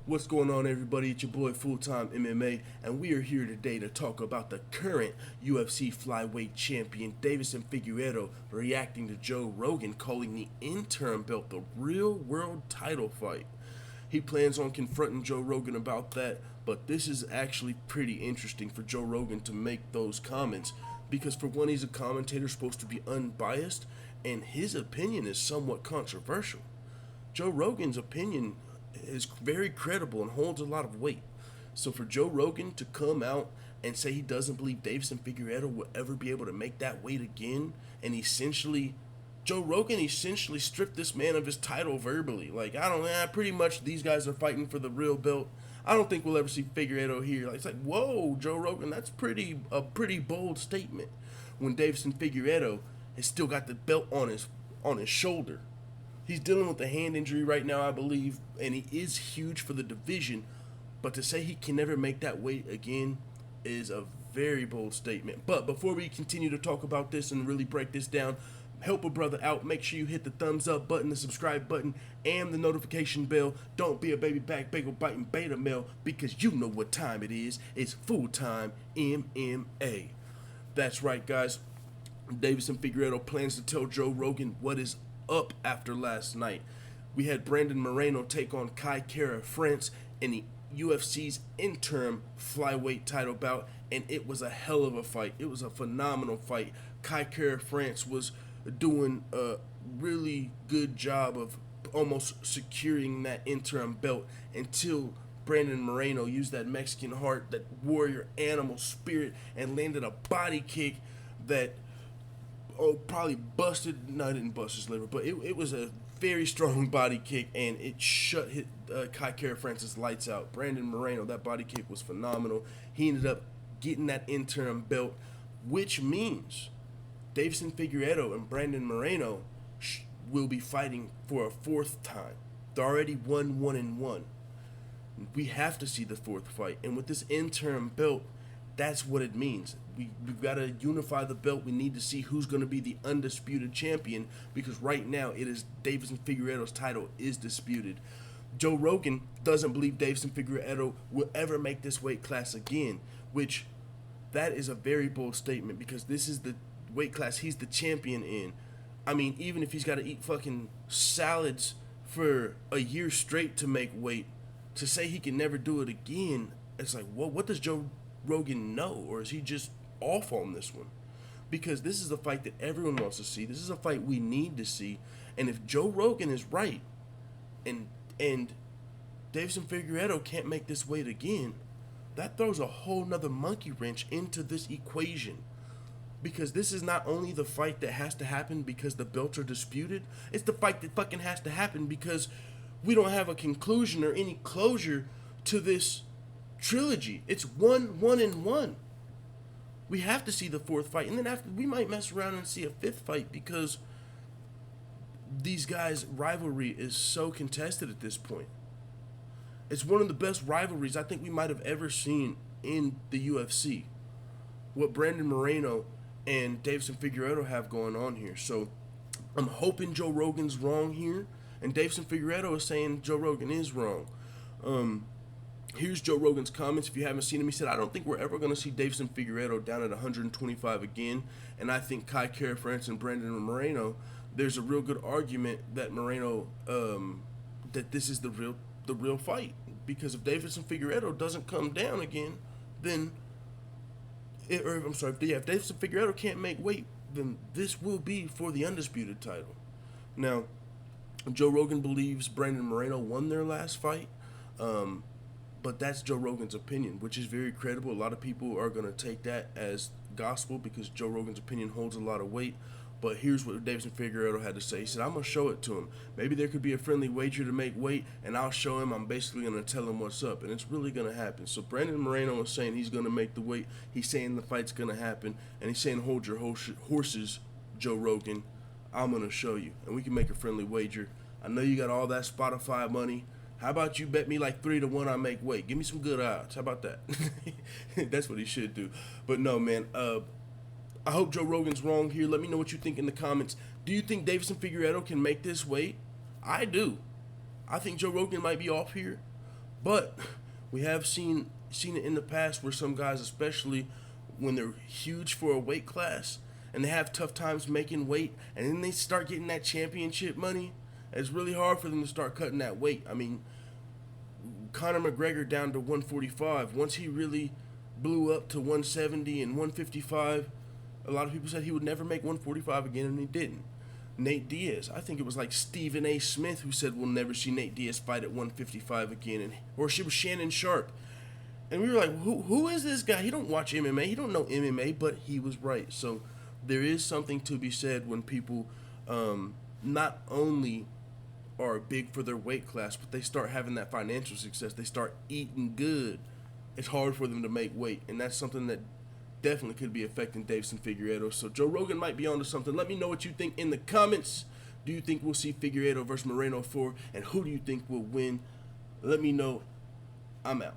What's going on, everybody? It's your boy Fulltime MMA, and we are here today to talk about the current UFC Flyweight champion Deiveson Figueiredo reacting to Joe Rogan calling the interim belt the real world title fight. He plans on confronting Joe Rogan about that, but this is actually pretty interesting for Joe Rogan to make those comments because, for one, he's a commentator supposed to be unbiased, and his opinion is somewhat controversial. Joe Rogan's opinion is very credible and holds a lot of weight. So for Joe Rogan to come out and say he doesn't believe Deiveson Figueiredo will ever be able to make that weight again, and Joe Rogan essentially stripped this man of his title verbally. Like, pretty much these guys are fighting for the real belt. I don't think we'll ever see Figueiredo here. Like, it's like, whoa, Joe Rogan, that's a pretty bold statement. When Deiveson Figueiredo has still got the belt on his shoulder. He's dealing with a hand injury right now, I believe, and he is huge for the division. But to say he can never make that weight again is a very bold statement. But before we continue to talk about this and really break this down, help a brother out. Make sure you hit the thumbs up button, the subscribe button, and the notification bell. Don't be a baby back bagel biting beta male, because you know what time it is. It's full-time MMA. That's right, guys. Deiveson Figueiredo plans to tell Joe Rogan what is up after last night. We had Brandon Moreno take on Kai Kara France in the UFC's interim flyweight title bout, and it was a hell of a fight. It was a phenomenal fight. Kai Kara France was doing a really good job of almost securing that interim belt until Brandon Moreno used that Mexican heart, that warrior animal spirit, and landed a body kick that probably didn't bust his liver, but it was a very strong body kick, and it shut Kai Kara France's lights out. Brandon Moreno, that body kick was phenomenal. He ended up getting that interim belt, which means Deiveson Figueiredo and Brandon Moreno will be fighting for a fourth time. They already won 1-1. We have to see the fourth fight, and with this interim belt, that's what it means. We've got to unify the belt. We need to see who's going to be the undisputed champion, because right now it is Deiveson Figueiredo's title is disputed. Joe Rogan doesn't believe Deiveson Figueiredo will ever make this weight class again, which that is a very bold statement, because this is the weight class he's the champion in. I mean, even if he's got to eat fucking salads for a year straight to make weight, to say he can never do it again, it's like, what does Joe Rogan know, or is he just off on this one? Because this is a fight that everyone wants to see. This is a fight we need to see. And if Joe Rogan is right, and Deiveson Figueiredo can't make this weight again, that throws a whole nother monkey wrench into this equation. Because this is not only the fight that has to happen because the belts are disputed, it's the fight that fucking has to happen because we don't have a conclusion or any closure to this trilogy. It's 1-1. We have to see the fourth fight, and then after we might mess around and see a fifth fight, because these guys' rivalry is so contested at this point. It's one of the best rivalries I think we might have ever seen in the UFC. What Brandon Moreno and Deiveson Figueiredo have going on here. So I'm hoping Joe Rogan's wrong here, and Deiveson Figueiredo is saying Joe Rogan is wrong. Here's Joe Rogan's comments. If you haven't seen him, he said, "I don't think we're ever going to see Deiveson Figueiredo down at 125 again, and I think Kai Kara France and Brandon Moreno, there's a real good argument that that this is the real fight, because if Deiveson Figueiredo doesn't come down again, then if Deiveson Figueiredo can't make weight, then this will be for the undisputed title." Now, Joe Rogan believes Brandon Moreno won their last fight. But that's Joe Rogan's opinion, which is very credible. A lot of people are going to take that as gospel because Joe Rogan's opinion holds a lot of weight. But here's what Deiveson Figueiredo had to say. He said, "I'm going to show it to him. Maybe there could be a friendly wager to make weight, and I'll show him. I'm basically going to tell him what's up." And it's really going to happen. So Brandon Moreno is saying he's going to make the weight. He's saying the fight's going to happen. And he's saying, "Hold your horses, Joe Rogan. I'm going to show you. And we can make a friendly wager. I know you got all that Spotify money. How about you bet me like 3-1 I make weight? Give me some good odds. How about that?" That's what he should do. But no, man. I hope Joe Rogan's wrong here. Let me know what you think in the comments. Do you think Deiveson Figueiredo can make this weight? I do. I think Joe Rogan might be off here. But we have seen it in the past where some guys, especially when they're huge for a weight class and they have tough times making weight, and then they start getting that championship money, it's really hard for them to start cutting that weight. I mean, Conor McGregor down to 145. Once he really blew up to 170 and 155, a lot of people said he would never make 145 again, and he didn't. Nate Diaz, I think it was like Stephen A. Smith who said we'll never see Nate Diaz fight at 155 again, or she was Shannon Sharp. And we were like, who is this guy? He don't watch MMA, he don't know MMA, but he was right. So there is something to be said when people not only are big for their weight class, but they start having that financial success. They start eating good. It's hard for them to make weight, and that's something that definitely could be affecting Deiveson Figueiredo. So Joe Rogan might be onto something. Let me know what you think in the comments. Do you think we'll see Figueiredo versus Moreno 4? And who do you think will win? Let me know. I'm out.